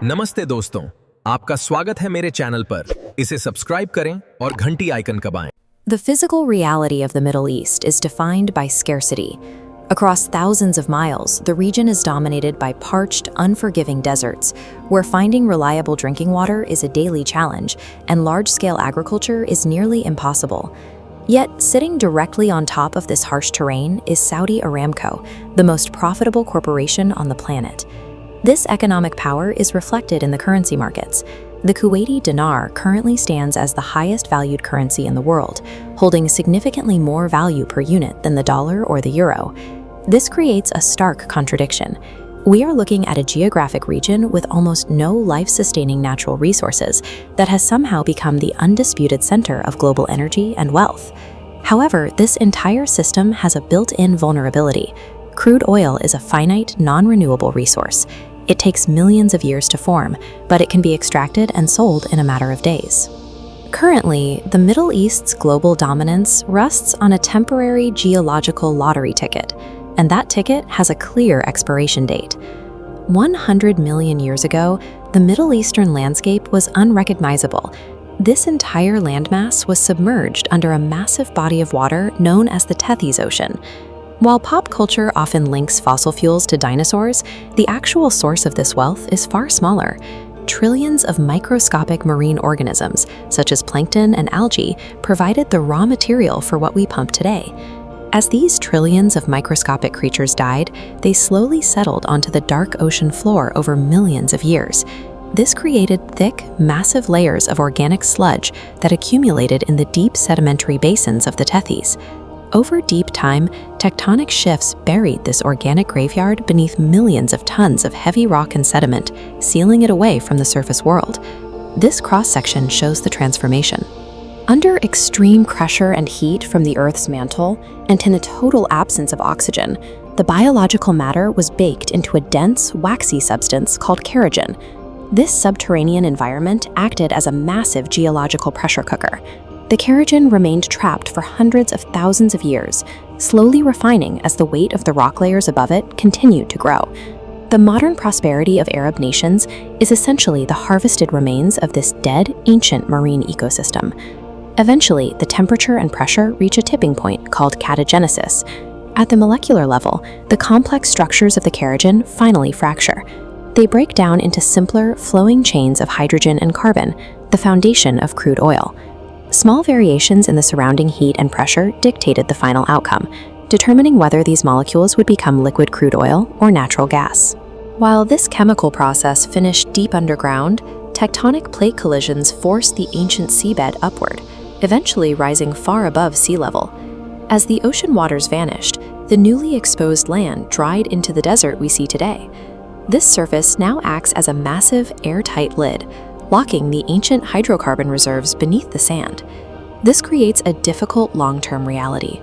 नमस्ते दोस्तों, आपका स्वागत है मेरे चैनल पर। इसे सब्सक्राइब करें और घंटी आइकन दबाएं। The physical reality of the Middle East is defined by scarcity. Across thousands of miles, the region is dominated by parched, unforgiving deserts, where finding reliable drinking water is a daily challenge and large-scale agriculture is nearly impossible. Yet, sitting directly on top of this harsh terrain is Saudi Aramco, the most profitable corporation on the planet. This economic power is reflected in the currency markets. The Kuwaiti dinar currently stands as the highest valued currency in the world, holding significantly more value per unit than the dollar or the euro. This creates a stark contradiction. We are looking at a geographic region with almost no life-sustaining natural resources that has somehow become the undisputed center of global energy and wealth. However, this entire system has a built-in vulnerability. Crude oil is a finite, non-renewable resource. It takes millions of years to form, but it can be extracted and sold in a matter of days. Currently, the Middle East's global dominance rests on a temporary geological lottery ticket, and that ticket has a clear expiration date. 100 million years ago, the Middle Eastern landscape was unrecognizable. This entire landmass was submerged under a massive body of water known as the Tethys Ocean. While pop culture often links fossil fuels to dinosaurs, the actual source of this wealth is far smaller. Trillions of microscopic marine organisms, such as plankton and algae, provided the raw material for what we pump today. As these trillions of microscopic creatures died, they slowly settled onto the dark ocean floor over millions of years. This created thick, massive layers of organic sludge that accumulated in the deep sedimentary basins of the Tethys. Over deep time, tectonic shifts buried this organic graveyard beneath millions of tons of heavy rock and sediment, sealing it away from the surface world. This cross-section shows the transformation. Under extreme pressure and heat from the Earth's mantle, and in a total absence of oxygen, the biological matter was baked into a dense, waxy substance called kerogen. This subterranean environment acted as a massive geological pressure cooker. The kerogen remained trapped for hundreds of thousands of years, slowly refining as the weight of the rock layers above it continued to grow. The modern prosperity of Arab nations is essentially the harvested remains of this dead, ancient marine ecosystem. Eventually, the temperature and pressure reach a tipping point called catagenesis. At the molecular level, the complex structures of the kerogen finally fracture. They break down into simpler, flowing chains of hydrogen and carbon, the foundation of crude oil. Small variations in the surrounding heat and pressure dictated the final outcome, determining whether these molecules would become liquid crude oil or natural gas. While this chemical process finished deep underground, tectonic plate collisions forced the ancient seabed upward, eventually rising far above sea level. As the ocean waters vanished, the newly exposed land dried into the desert we see today. This surface now acts as a massive, airtight lid, locking the ancient hydrocarbon reserves beneath the sand. This creates a difficult long-term reality.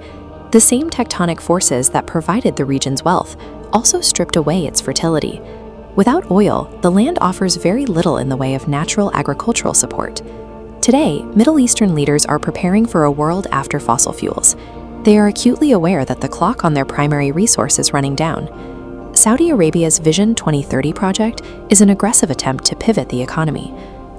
The same tectonic forces that provided the region's wealth also stripped away its fertility. Without oil, the land offers very little in the way of natural agricultural support. Today, Middle Eastern leaders are preparing for a world after fossil fuels. They are acutely aware that the clock on their primary resource is running down. Saudi Arabia's Vision 2030 project is an aggressive attempt to pivot the economy.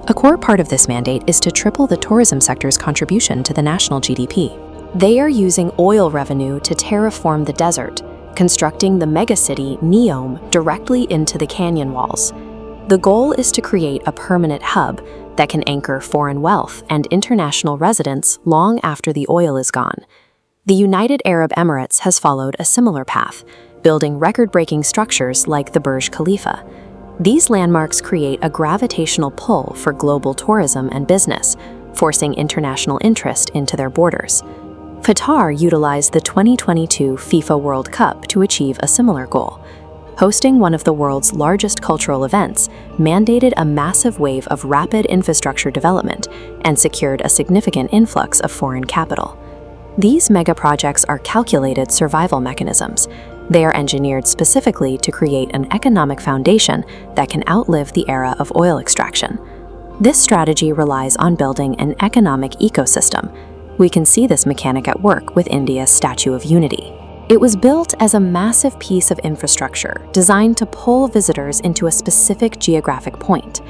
A core part of this mandate is to triple the tourism sector's contribution to the national GDP. They are using oil revenue to terraform the desert, constructing the megacity Neom directly into the canyon walls. The goal is to create a permanent hub that can anchor foreign wealth and international residents long after the oil is gone. The United Arab Emirates has followed a similar path, building record-breaking structures like the Burj Khalifa. These landmarks create a gravitational pull for global tourism and business, forcing international interest into their borders. Qatar utilized the 2022 FIFA World Cup to achieve a similar goal. Hosting one of the world's largest cultural events mandated a massive wave of rapid infrastructure development and secured a significant influx of foreign capital. These mega-projects are calculated survival mechanisms. They are engineered specifically to create an economic foundation that can outlive the era of oil extraction. This strategy relies on building an economic ecosystem. We can see this mechanic at work with India's Statue of Unity. It was built as a massive piece of infrastructure designed to pull visitors into a specific geographic point.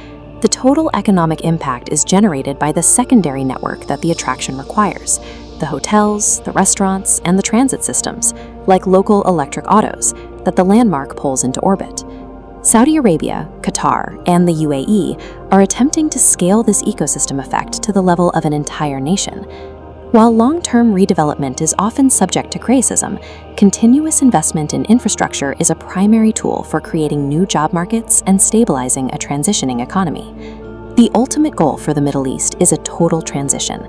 The total economic impact is generated by the secondary network that the attraction requires: the hotels, the restaurants, and the transit systems, like local electric autos, that the landmark pulls into orbit. Saudi Arabia, Qatar, and the UAE are attempting to scale this ecosystem effect to the level of an entire nation. While long-term redevelopment is often subject to criticism, continuous investment in infrastructure is a primary tool for creating new job markets and stabilizing a transitioning economy. The ultimate goal for the Middle East is a total transition.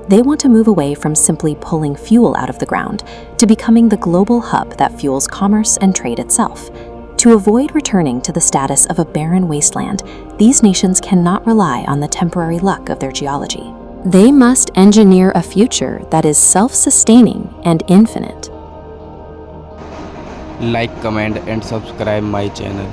They want to move away from simply pulling fuel out of the ground to becoming the global hub that fuels commerce and trade itself. To avoid returning to the status of a barren wasteland, these nations cannot rely on the temporary luck of their geology. They must engineer a future that is self-sustaining and infinite. Like, comment and subscribe my channel.